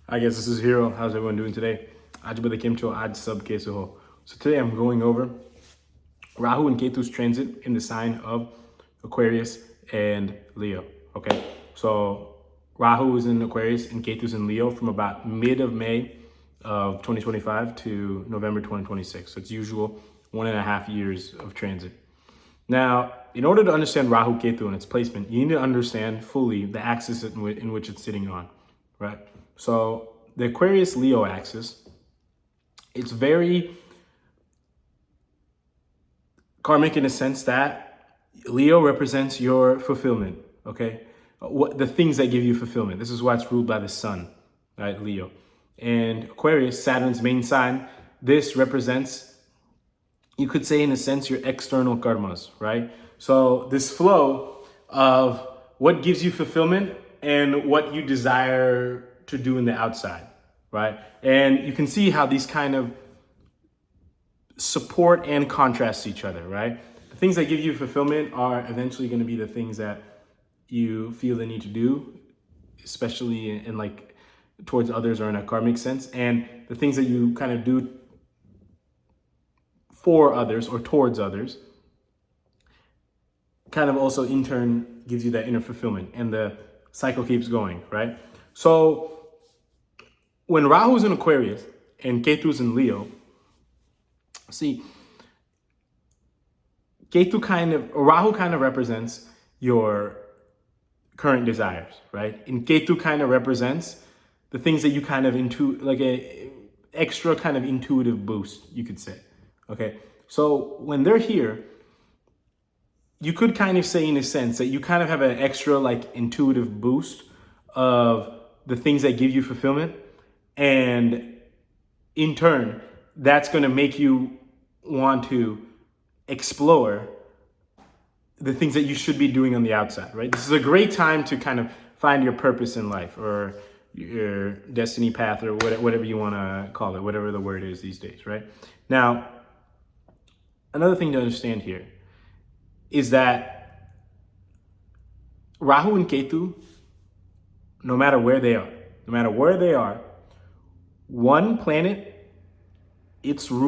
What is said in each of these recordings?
Hi guys, this is Hero. How's everyone doing today? आज बता cho आज सब कैसे हो? So today I'm going over Rahu and Ketu's transit in the sign of Aquarius and Leo. Okay, so Rahu is in Aquarius and Ketu's in Leo from about mid of May of 2025 to November 2026. So it's usual 1.5 years of transit. Now, in order to understand Rahu Ketu and its placement, you need to understand fully the axis in which it's sitting on, right? So the Aquarius Leo axis, it's very karmic in a sense that Leo represents your fulfillment, okay? The things that give you fulfillment. This is why it's ruled by the sun, right? Leo. And Aquarius, Saturn's main sign, this represents, you could say in a sense, your external karmas, right? So this flow of what gives you fulfillment and what you desire to do in the outside, right? And you can see how these kind of support and contrast each other, right? The things that give you fulfillment are eventually going to be the things that you feel the need to do, especially in like towards others or in a karmic sense. And the things that you kind of do for others or towards others kind of also in turn gives you that inner fulfillment, and the cycle keeps going, right? So when Rahu's in Aquarius and Ketu's in Leo, see, Rahu kind of represents your current desires, right? And Ketu kind of represents the things that you kind of like a extra kind of intuitive boost, you could say. Okay, so when they're here, you could kind of say in a sense that you kind of have an extra like intuitive boost of the things that give you fulfillment. And in turn, that's going to make you want to explore the things that you should be doing on the outside, right? This is a great time to kind of find your purpose in life or your destiny path or whatever you want to call it, whatever the word is these days, right? Now, another thing to understand here is that Rahu and Ketu, no matter where they are, one planet, its sign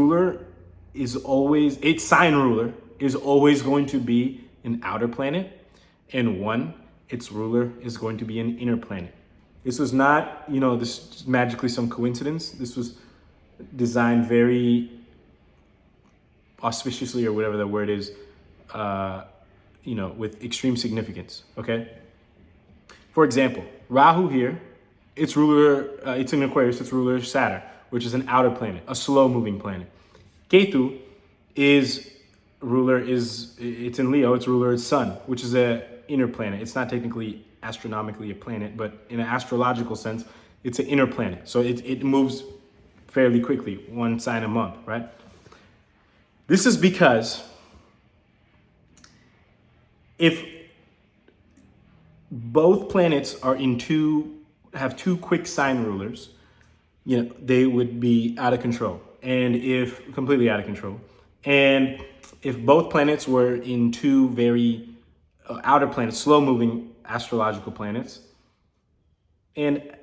ruler is always going to be an outer planet, and one, its ruler is going to be an inner planet. This was not, this magically some coincidence. This was designed very auspiciously, or whatever the word is, with extreme significance, okay? For example, Rahu here, its ruler, it's in Aquarius, its ruler is Saturn, which is an outer planet, a slow-moving planet. Ketu it's in Leo, its ruler is Sun, which is an inner planet. It's not technically astronomically a planet, but in an astrological sense, it's an inner planet. So it moves fairly quickly, one sign a month, right? This is because if both planets are have two quick sign rulers, they would be out of control, completely out of control. And if both planets were in two very outer planets, slow-moving astrological planets, and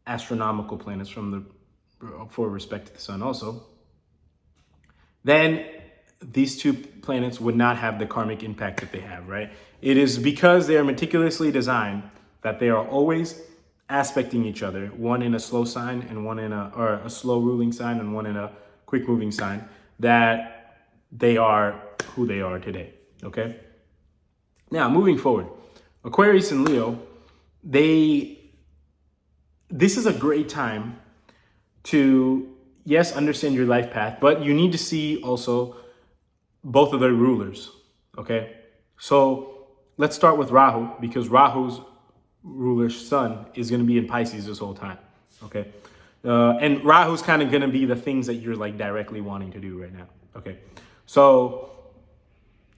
astronomical planets for respect to the sun also, then these two planets would not have the karmic impact that they have, right? It is because they are meticulously designed that they are always aspecting each other, one in a slow sign and one or a slow ruling sign and one in a quick moving sign, that they are who they are today, okay? Now, moving forward, Aquarius and Leo, this is a great time to, yes, understand your life path, but you need to see also both of their rulers, okay? So let's start with Rahu, because Rahu's ruler sun is going to be in Pisces this whole time, okay? And Rahu's kind of going to be the things that you're like directly wanting to do right now, okay? So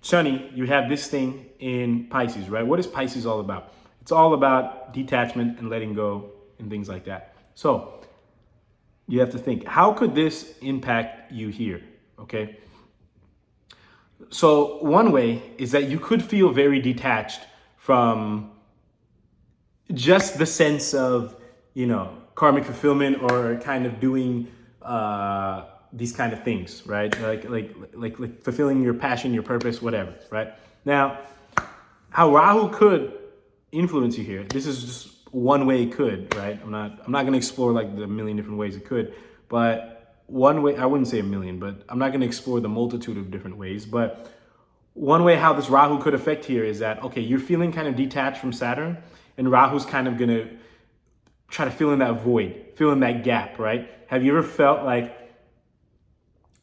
Shani, you have this thing in Pisces, right? What is Pisces all about? It's all about detachment and letting go and things like that. So you have to think, how could this impact you here, okay? So one way is that you could feel very detached from just the sense of, karmic fulfillment or kind of doing these kind of things, right? Like fulfilling your passion, your purpose, whatever, right? Now, how Rahu could influence you here. This is just one way it could, right? I'm not going to explore like the million different ways it could, but one way, I wouldn't say a million, but I'm not going to explore the multitude of different ways. But one way how this Rahu could affect here is that, okay, you're feeling kind of detached from Saturn, and Rahu's kind of going to try to fill in that void, fill in that gap, right? Have you ever felt like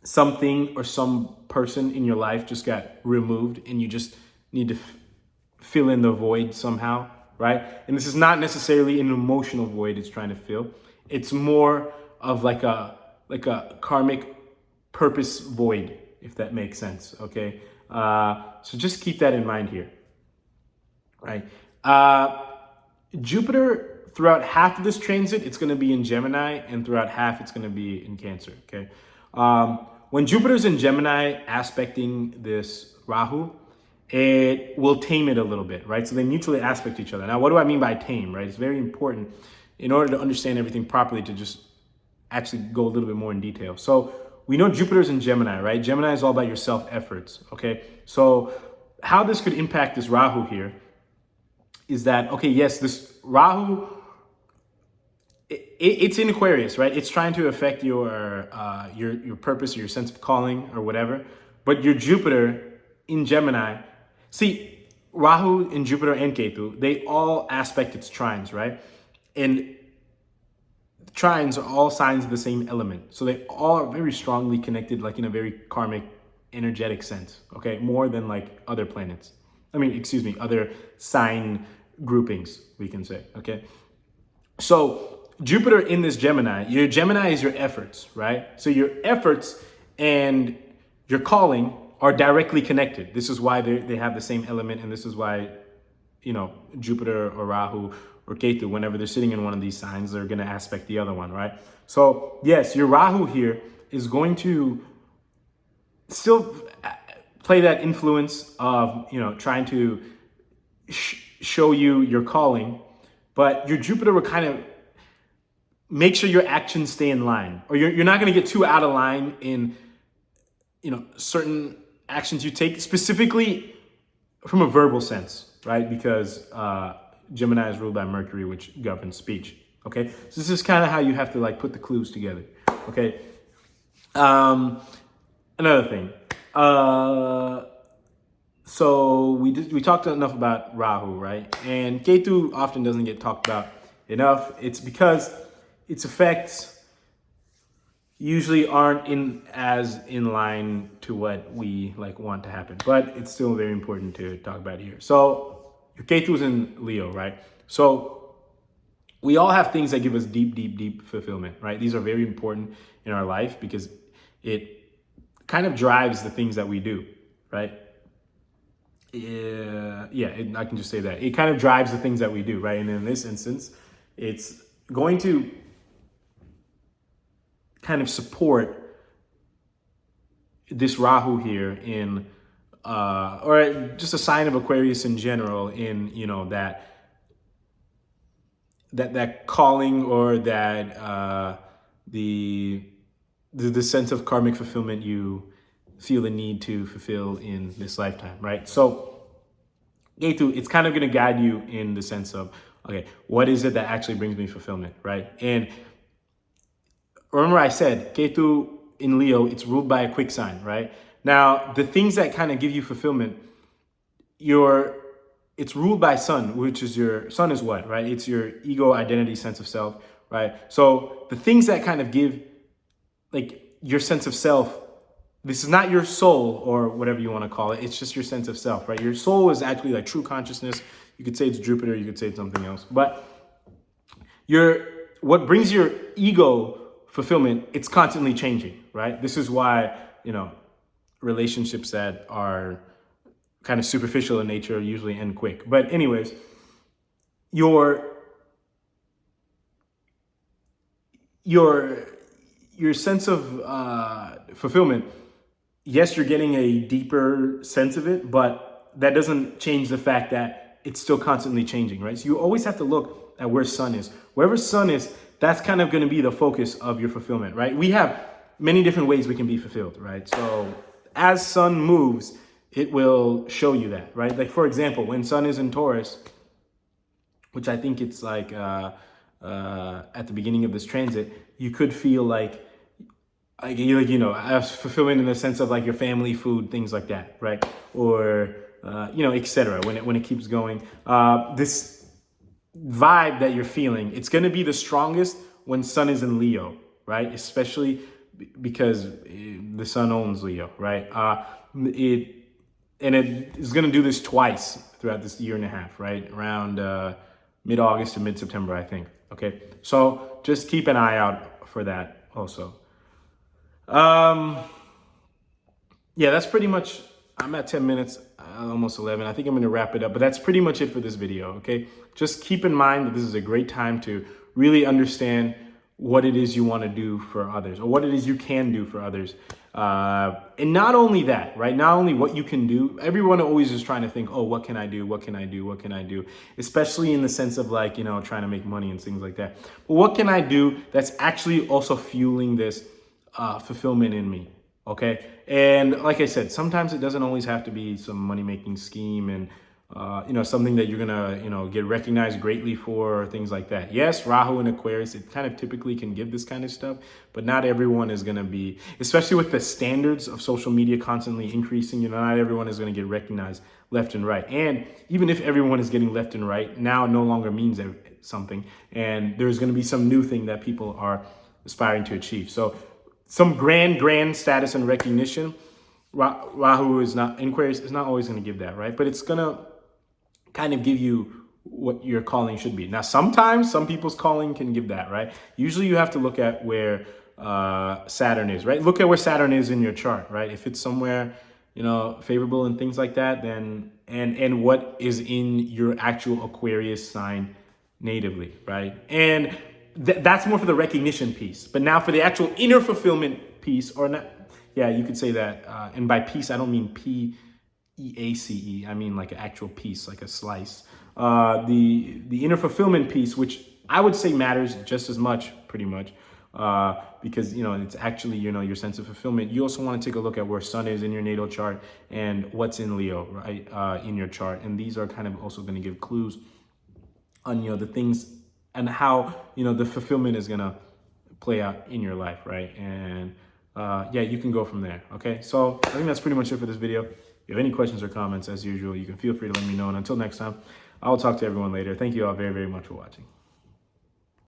something or some person in your life just got removed and you just need to fill in the void somehow, right? And this is not necessarily an emotional void it's trying to fill. It's more of like a karmic purpose void, if that makes sense, okay? So just keep that in mind here, right? Jupiter, throughout half of this transit, it's going to be in Gemini, and throughout half, it's going to be in Cancer, okay? When Jupiter's in Gemini aspecting this Rahu, it will tame it a little bit, right? So they mutually aspect each other. Now, what do I mean by tame, right? It's very important in order to understand everything properly to just actually go a little bit more in detail. So we know Jupiter's in Gemini, right? Gemini is all about your self-efforts, okay? So how this could impact this Rahu here is that, okay, yes, this Rahu, it's in Aquarius, right? It's trying to affect your purpose or your sense of calling or whatever. But your Jupiter in Gemini, see, Rahu in Jupiter and Ketu, they all aspect its trines, right? And trines are all signs of the same element. So they all are very strongly connected, like in a very karmic, energetic sense, okay? More than like other planets. Other sign groupings, we can say, okay? So Jupiter in this Gemini, your Gemini is your efforts, right? So your efforts and your calling are directly connected. This is why they have the same element, and this is why, Jupiter or Rahu or Ketu, whenever they're sitting in one of these signs, they're going to aspect the other one, right? So yes, your Rahu here is going to still play that influence of, trying to show you your calling, but your Jupiter will kind of make sure your actions stay in line, or you're not going to get too out of line in, certain actions you take, specifically from a verbal sense, right? Because Gemini is ruled by Mercury, which governs speech, okay? So this is kind of how you have to like put the clues together, okay? Another thing. So we talked enough about Rahu, right? And Ketu often doesn't get talked about enough. It's because its effects usually aren't in line to what we like want to happen, but it's still very important to talk about here. So your Ketu's in Leo, right? So we all have things that give us deep fulfillment, right? These are very important in our life because it kind of drives the things that we do, right? I can just say that. It kind of drives the things that we do, right? And in this instance, it's going to kind of support this Rahu here in, or just a sign of Aquarius in general in, that calling or that the sense of karmic fulfillment you feel the need to fulfill in this lifetime, right? So Ketu, it's kind of going to guide you in the sense of, okay, what is it that actually brings me fulfillment, right? And remember I said, Ketu in Leo, it's ruled by a quick sign, right? Now, the things that kind of give you fulfillment, it's ruled by Sun, which is Sun is what, right? It's your ego, identity, sense of self, right? So the things that kind of give like your sense of self, this is not your soul or whatever you want to call it. It's just your sense of self, right? Your soul is actually like true consciousness. You could say it's Jupiter, you could say it's something else. But what brings your ego fulfillment, it's constantly changing, right? This is why, relationships that are kind of superficial in nature usually end quick. But anyways, your sense of fulfillment, yes, you're getting a deeper sense of it, but that doesn't change the fact that it's still constantly changing, right? So you always have to look at where Sun is. Wherever Sun is, that's kind of going to be the focus of your fulfillment, right? We have many different ways we can be fulfilled, right? So as sun moves, it will show you that, right? Like, for example, when sun is in Taurus, which I think it's like at the beginning of this transit, you could feel like fulfillment in the sense of like your family, food, things like that, right? Or etc. When it keeps going, this vibe that you're feeling, it's going to be the strongest when sun is in Leo, right? Especially because the sun owns Leo, right? It is going to do this twice throughout this year and a half, right? Around mid-August to mid-September, I think. Okay, so just keep an eye out for that also. Yeah, that's pretty much, I'm at 10 minutes, almost 11. I think I'm going to wrap it up, but that's pretty much it for this video. Okay, just keep in mind that this is a great time to really understand what it is you want to do for others, or what it is you can do for others. And not only that, right? Not only what you can do. Everyone always is trying to think, oh, what can I do? What can I do? What can I do? Especially in the sense of like, trying to make money and things like that. But what can I do that's actually also fueling this fulfillment in me? Okay. And like I said, sometimes it doesn't always have to be some money-making scheme and, something that you're going to, get recognized greatly for, or things like that. Yes, Rahu and Aquarius, it kind of typically can give this kind of stuff, but not everyone is going to be, especially with the standards of social media constantly increasing, not everyone is going to get recognized left and right. And even if everyone is getting left and right, now no longer means something. And there's going to be some new thing that people are aspiring to achieve. So some grand status and recognition, Rahu is not, Aquarius is not always going to give that, right? But it's going to kind of give you what your calling should be. Now, sometimes some people's calling can give that, right? Usually you have to look at where Saturn is, right? Look at where Saturn is in your chart, right? If it's somewhere, favorable and things like that, then, and what is in your actual Aquarius sign natively, right? And that's more for the recognition piece. But now for the actual inner fulfillment piece, or not, yeah, you could say that. And by piece, I don't mean P-E-A-C-E. I mean like an actual piece, like a slice. The inner fulfillment piece, which I would say matters just as much, pretty much, because, it's actually, your sense of fulfillment. You also want to take a look at where sun is in your natal chart and what's in Leo, right, in your chart. And these are kind of also going to give clues on, the things and how, the fulfillment is going to play out in your life, right? And yeah, you can go from there, okay? So I think that's pretty much it for this video. If you have any questions or comments, as usual, you can feel free to let me know. And until next time, I'll talk to everyone later. Thank you all very, very much for watching.